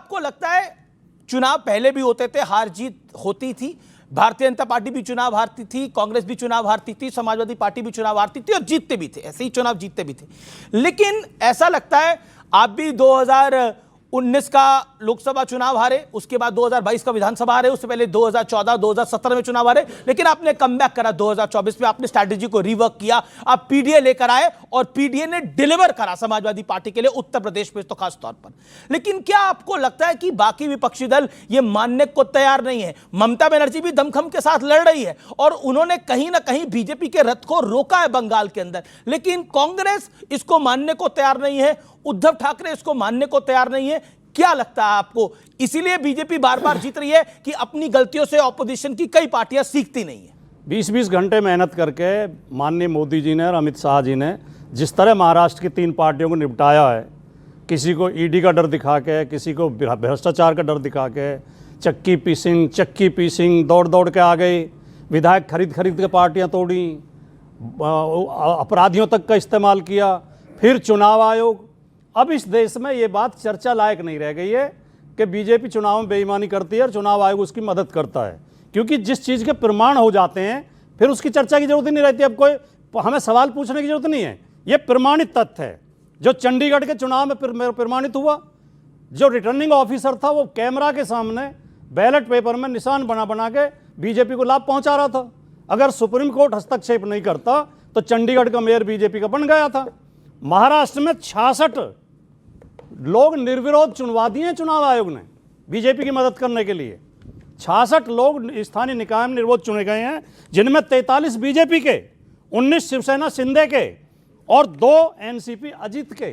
आपको लगता है चुनाव पहले भी होते थे, हार जीत होती थी, भारतीय जनता पार्टी भी चुनाव हारती थी, कांग्रेस भी चुनाव हारती थी, समाजवादी पार्टी भी चुनाव हारती थी और जीतते भी थे, ऐसे ही चुनाव जीतते भी थे। लेकिन ऐसा लगता है आप भी 2019 का लोकसभा चुनाव हारे, उसके बाद 2022 का विधानसभा हारे, उससे पहले 2014 2017 में चुनाव हारे, लेकिन आपने कमबैक करा 2024 में, आपने स्ट्रैटेजी को रिवर्क किया, आप पीडीए लेकर आए और पीडीए ने डिलीवर करा समाजवादी पार्टी के लिए उत्तर प्रदेश में तो खास तौर पर। लेकिन क्या आपको लगता है कि बाकी विपक्षी दल ये मानने को तैयार नहीं है? ममता बनर्जी भी दमखम के साथ लड़ रही है और उन्होंने कहीं ना कहीं बीजेपी के रथ को रोका है बंगाल के अंदर, लेकिन कांग्रेस इसको मानने को तैयार नहीं है, उद्धव ठाकरे इसको मानने को तैयार नहीं है। क्या लगता है आपको इसीलिए बीजेपी बार बार जीत रही है कि अपनी गलतियों से ऑपोजिशन की कई पार्टियां सीखती नहीं है? 20-20 घंटे मेहनत करके माननीय मोदी जी ने और अमित शाह जी ने जिस तरह महाराष्ट्र की 3 पार्टियों को निपटाया है, किसी को ईडी का डर दिखा के, किसी को भ्रष्टाचार का डर दिखा के, चक्की पीसिंग दौड़ दौड़ के आ गई, विधायक खरीद के पार्टियां तोड़ी, अपराधियों तक का इस्तेमाल किया, फिर चुनाव आयोग। अब इस देश में ये बात चर्चा लायक नहीं रह गई है कि बीजेपी चुनाव में बेईमानी करती है और चुनाव आयोग उसकी मदद करता है, क्योंकि जिस चीज़ के प्रमाण हो जाते हैं फिर उसकी चर्चा की जरूरत ही नहीं रहती। अब कोई हमें सवाल पूछने की जरूरत नहीं है, ये प्रमाणित तथ्य है। जो चंडीगढ़ के चुनाव में प्रमाणित हुआ, जो रिटर्निंग ऑफिसर था वो कैमरा के सामने बैलेट पेपर में निशान बना के बीजेपी को लाभ पहुंचा रहा था। अगर सुप्रीम कोर्ट हस्तक्षेप नहीं करता तो चंडीगढ़ का मेयर बीजेपी का बन गया था। महाराष्ट्र में 66 लोग निर्विरोध चुनवा दिए चुनाव आयोग ने बीजेपी की मदद करने के लिए। 66 लोग स्थानीय निकाय में निर्विरोध चुने गए हैं, जिनमें 43 बीजेपी के, 19 शिवसेना शिंदे के और 2 एनसीपी अजित के।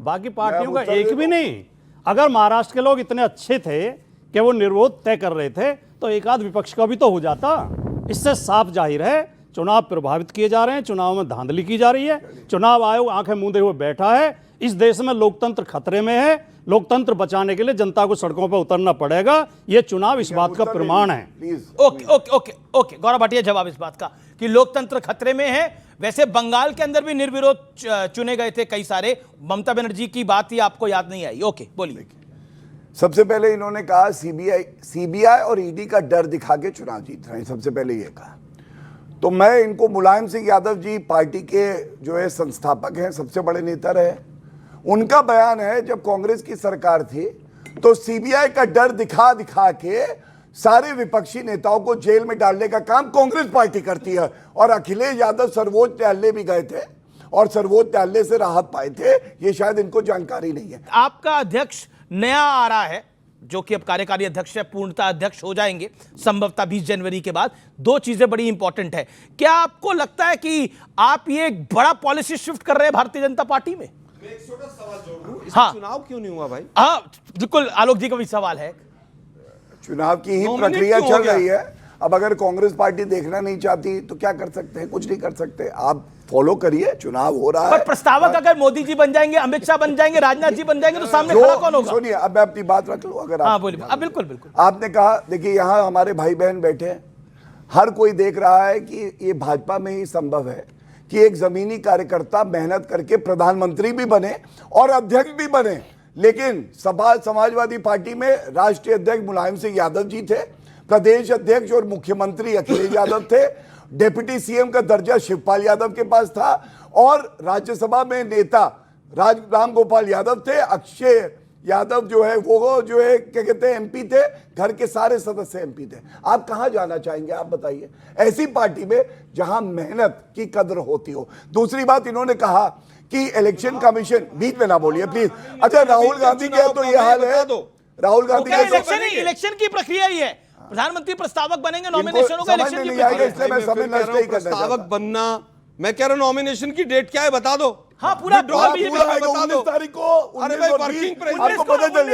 बाकी पार्टियों का एक भी नहीं। अगर महाराष्ट्र के लोग इतने अच्छे थे कि वो निर्विरोध तय कर रहे थे तो एक आध विपक्ष का भी तो हो जाता। इससे साफ जाहिर है चुनाव प्रभावित किए जा रहे हैं, चुनाव में धांधली की जा रही है, चुनाव आयोग आंखें मूंदे हुए बैठा है। इस देश में लोकतंत्र खतरे में है, लोकतंत्र बचाने के लिए जनता को सड़कों पर उतरना पड़ेगा। यह चुनाव इस बात का प्रमाण है। ओके गौरव भाटिया, जवाब इस बात का कि लोकतंत्र खतरे में है। वैसे बंगाल के अंदर भी निर्विरोध चुने गए थे कई सारे, ममता बनर्जी की बात ही आपको याद नहीं आई? ओके बोलिए। सबसे पहले इन्होंने कहा सीबीआई और ईडी का डर दिखा के चुनाव जीत रहे हैं, सबसे पहले ये कहा। तो मैं इनको, मुलायम सिंह यादव जी पार्टी के जो है संस्थापक हैं, सबसे बड़े नेता रहे, उनका बयान है जब कांग्रेस की सरकार थी तो सीबीआई का डर दिखा के सारे विपक्षी नेताओं को जेल में डालने का काम कांग्रेस पार्टी करती है। और अखिलेश यादव सर्वोच्च न्यायालय भी गए थे और सर्वोच्च न्यायालय से राहत पाए थे, ये शायद इनको जानकारी नहीं है। आपका अध्यक्ष नया आ रहा है जो कि अब कार्यकारी अध्यक्ष है, पूर्णतः अध्यक्ष हो जाएंगे संभवतः 20 जनवरी के बाद। 2 चीजें बड़ी इंपॉर्टेंट है। क्या आपको लगता है कि आप ये एक बड़ा पॉलिसी शिफ्ट कर रहे हैं भारतीय जनता पार्टी में? मैं एक छोटा सवाल जोड़ दूं, हाँ, चुनाव क्यों नहीं हुआ भाई? हाँ बिल्कुल, आलोक जी का भी सवाल है। चुनाव की ही प्रक्रिया चल रही है। अब अगर कांग्रेस पार्टी देखना नहीं चाहती तो क्या कर सकते हैं? कुछ नहीं कर सकते। आप फॉलो करिए, चुनाव हो रहा है। पर प्रस्तावक अगर मोदी जी बन जाएंगे, अमित शाह बन जाएंगे, राजनाथ जी बन जाएंगे तो सामने खड़ा कौन होगा? सुनिए, अब मैं अपनी बात रख लूं। अगर हाँ बोलिए। अब बिल्कुल आपने कहा, देखिए यहाँ हमारे भाई बहन बैठे हैं, हर कोई देख रहा है कि ये भाजपा में ही संभव है कि एक जमीनी कार्यकर्ता मेहनत करके प्रधानमंत्री भी बने और अध्यक्ष भी बने। लेकिन समाजवादी पार्टी में राष्ट्रीय अध्यक्ष मुलायम सिंह यादव जी थे, प्रदेश अध्यक्ष और मुख्यमंत्री अखिलेश यादव थे, डिप्टी सीएम का दर्जा शिवपाल यादव के पास था और राज्यसभा में नेता राम गोपाल यादव थे। अक्षय यादव जो है वो जो है क्या कहते हैं एमपी थे, घर के सारे सदस्य एमपी थे। आप कहां जाना चाहेंगे? आप बताइए, ऐसी पार्टी में जहां मेहनत की कदर होती हो। दूसरी बात, इन्होंने कहा कि इलेक्शन कमीशन, बीच में ना बोलिए प्लीज। अच्छा, राहुल गांधी के तो ये हाल है, राहुल गांधी इलेक्शन की प्रक्रिया ही है, प्रधानमंत्री प्रस्तावक बनेंगे, नॉमिनेशन होगा, इलेक्शन की इसलिए मैं समझ नहीं करना। प्रस्तावक बनना, मैं कह रहा हूं नॉमिनेशन की डेट क्या है बता दो। हाँ पूरा बता दो। 19 तारीख को, अरे भाई वर्किंग प्रेसिडेंट आपको पता चल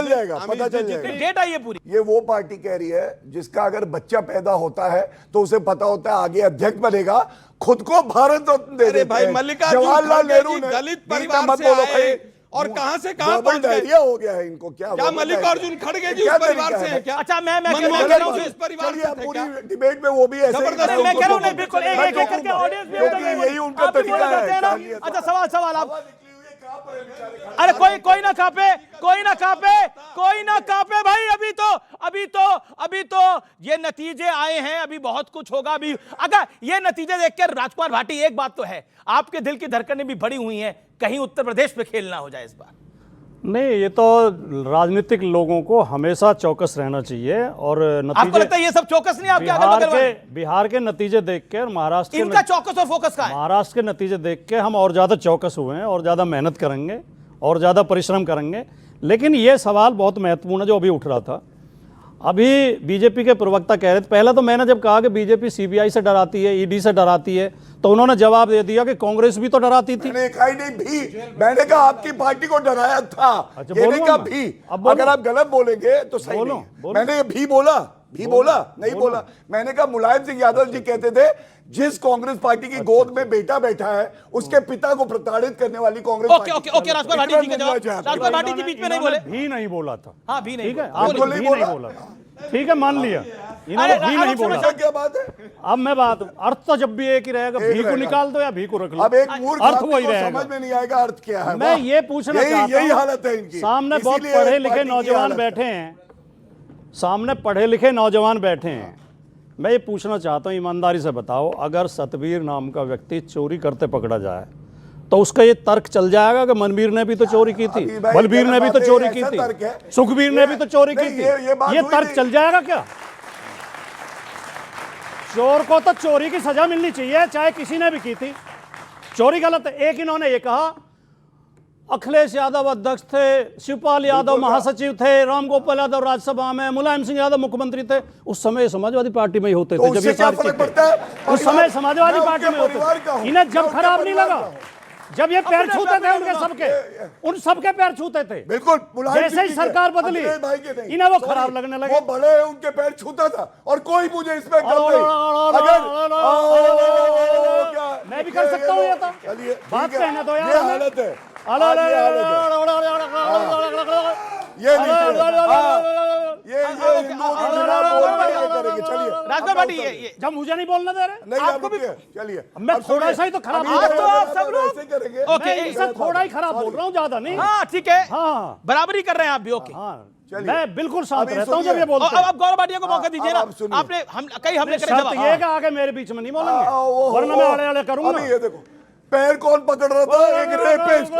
जाएगा, पता चल जाएगा। डेट आई है पूरी। ये वो पार्टी कह रही है जिसका अगर बच्चा पैदा होता है तो उसे पता होता है आगे अध्यक्ष बनेगा, खुद को भारत रत्न दे देते हैं। जवाहरलाल नेहरू दलित परिवार से आए और कहां से कहां पहुंच गए? हो गया है इनको। क्या मल्लिकार्जुन खड़गे जी उस परिवार से हैं क्या? अच्छा मैं कह रहा हूं इस परिवार से पूरी डिबेट में वो भी ऐसे मैं कह रहा हूं बिल्कुल एक करके ऑडियंस में यही उनका तरीका है। अच्छा सवाल आप अरे कोई ना कांपे, कोई ना कांपे भाई। अभी तो ये नतीजे आए हैं, अभी बहुत कुछ होगा। अभी अगर ये नतीजे देखकर राजकुमार भाटी, एक बात तो है, आपके दिल की धड़कनें भी बढ़ी हुई हैं, कहीं उत्तर प्रदेश पे खेल ना हो जाए इस बार। नहीं, ये तो राजनीतिक लोगों को हमेशा चौकस रहना चाहिए। और आपको लगता है ये सब चौकस नहीं? आपके अगल बगल वाले बिहार के नतीजे देख के और महाराष्ट्र इनका चौकस और फोकस कहां है? महाराष्ट्र के नतीजे देख के हम और ज्यादा चौकस हुए हैं और ज्यादा मेहनत करेंगे और ज्यादा परिश्रम करेंगे। लेकिन ये सवाल बहुत महत्वपूर्ण है जो अभी उठ रहा था। अभी बीजेपी के प्रवक्ता कह रहे थे, पहला तो मैंने जब कहा कि बीजेपी सीबीआई से डराती है, ईडी से डराती है, तो उन्होंने जवाब दे दिया कि कांग्रेस भी तो डराती थी। मैंने कहा ही नहीं भी, मैंने कहा आपकी पार्टी को डराया था। अच्छा, ये नहीं बोलूं कहा मैं? भी। अब बोलूं? अगर आप गलत बोलेंगे तो सही बोलूं? नहीं है। बोलूं? मैंने ये भी बोला? भी बोला नहीं बोला। मैंने कहा मुलायम सिंह यादव जी कहते थे जिस कांग्रेस पार्टी की गोद में बेटा बैठा है उसके पिता को प्रताड़ित करने वाली कांग्रेस ओके राजकुमार भाटी जी के जवाब, राजकुमार भाटी जी बीच में नहीं बोले। भी नहीं बोला था। हाँ, भी नहीं ठीक है, बोले। आप भी नहीं बोला था। ठीक है, मान लिया, इन्होंने भी नहीं बोला। क्या बात है? अब मैं बात, अर्थ तो जब भी एक ही रहेगा, भी को निकाल दो या भी को रख लो। अब एक मूर्ख अर्थ आदमी वही को रहेगा। समझ में नहीं आएगा अर्थ क्या है। मैं ये पूछना चाहता यही हूं, हालत है इनकी। सामने बहुत इसीलिए पढ़े एक लिखे पार्टी की नौजवान हालत है। बैठे हैं, सामने पढ़े लिखे नौजवान बैठे हैं। मैं ये पूछना चाहता हूं, ईमानदारी से बताओ, अगर सतबीर नाम का व्यक्ति चोरी करते पकड़ा जाए तो उसका ये तर्क चल जाएगा कि मनबीर ने भी तो चोरी की थी, अभी भाई बलबीर ने भी तो ऐसा चोरी की तर्क है। थी, सुखबीर ने भी तो चोरी की नहीं, थी। ये बात ये हुई तर्क नहीं। चल जाएगा क्या? चोर को तो चोरी की सजा मिलनी चाहिए, चाहे किसी ने भी की थी। चोरी गलत है। एक इन्होंने ये कहा, अखिलेश यादव अध्यक्ष थे, शिवपाल यादव महासचिव थे, रामगोपाल यादव राज्यसभा में, मुलायम सिंह यादव मुख्यमंत्री थे। उस समय समाजवादी पार्टी में ही होते थे जब ये सारी चीजें। उस समय समाजवादी पार्टी में होते थे। इन्हें जब खराब नहीं लगा, जब ये पैर छूते थे उनके सबके, उन सबके पैर छूते थे। बिल्कुल, मुलायम जैसे सिंह ही जी सरकार के, बदली, अखिलेश भाई के नहीं। इन्हें वो Sorry, खराब लगने लगे। वो बड़े हैं, उनके पैर छूता था और कोई मुझे इसमें गम नहीं। मैं भी कर सकता हूँ ये तो। चलिए, बात ठीक है। कहने दो यार ये हमें। हालत है। अरे आज ये हालत है। ये नहीं ये हिंदुओं के खिलाफ बोलना क्या करेंगे? चलिए राजकुमार भाटी, ये जब मुझे नहीं बोलना दे रहे, नहीं आपको आप भी- रुकिए, चलिए मैं अब थोड़ा सुनिए। सा ही तो खराब अभी बोल रहा हूं। आप सब लोग- ऐसे करेंगे। ओके, मैं इनसे थोड़ा ही खराब बोल रहा हूँ, ज्यादा नहीं। हाँ ठीक है, हाँ बराबरी कर रहे हैं आप भी। ओके, हाँ, चलिए। मैं बिल्कुल शांत अभी रहता हूँ जब सुनिए। ये बोलते अब हैं। आप गौरव भाटिया को मौका दीजिए ना। अब सुनिए। आपने कई हमले करे शर्त जवाब। ये कि आगे मेरे बीच में नहीं बोलेंगे, वरना मैं अड़े अड़े करूंगा। अभी ये देखो, पैर कौन पकड़ रहा था? एक रेपिस्ट।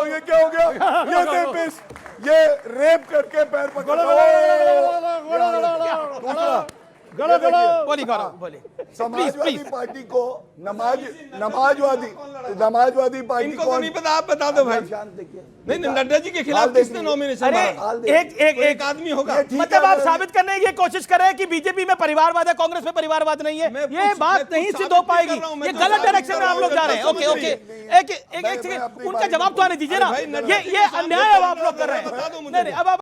ये क्या हो गया? ये रेपिस्ट, ये रेप करके पैर पकड़ रहा है। गलत गलत। बोलिए गौरव, बोलिए। समाजवादी पार्टी को समाजवादी पार्टी इनको तो नहीं पता, आप बता दो भाई। शांत देखिए। नहीं नड्डा जी के खिलाफ हाल देख किसने लीजिए। नॉमिनेशन अरे मारा? एक आदमी होगा। ठीक मतलब है, आप साबित करने की कोशिश कर रहे हैं कि बीजेपी में परिवारवाद है, कांग्रेस में परिवारवाद नहीं है। ये बात नहीं सिद्ध हो पाएगी। ये गलत डायरेक्शन में आप लोग जा रहे हैं। ओके ओके, एक सेकंड, उनका जवाब तो आने दीजिए ना। ये अन्याय अब आप लोग कर रहे हैं। नहीं अब आप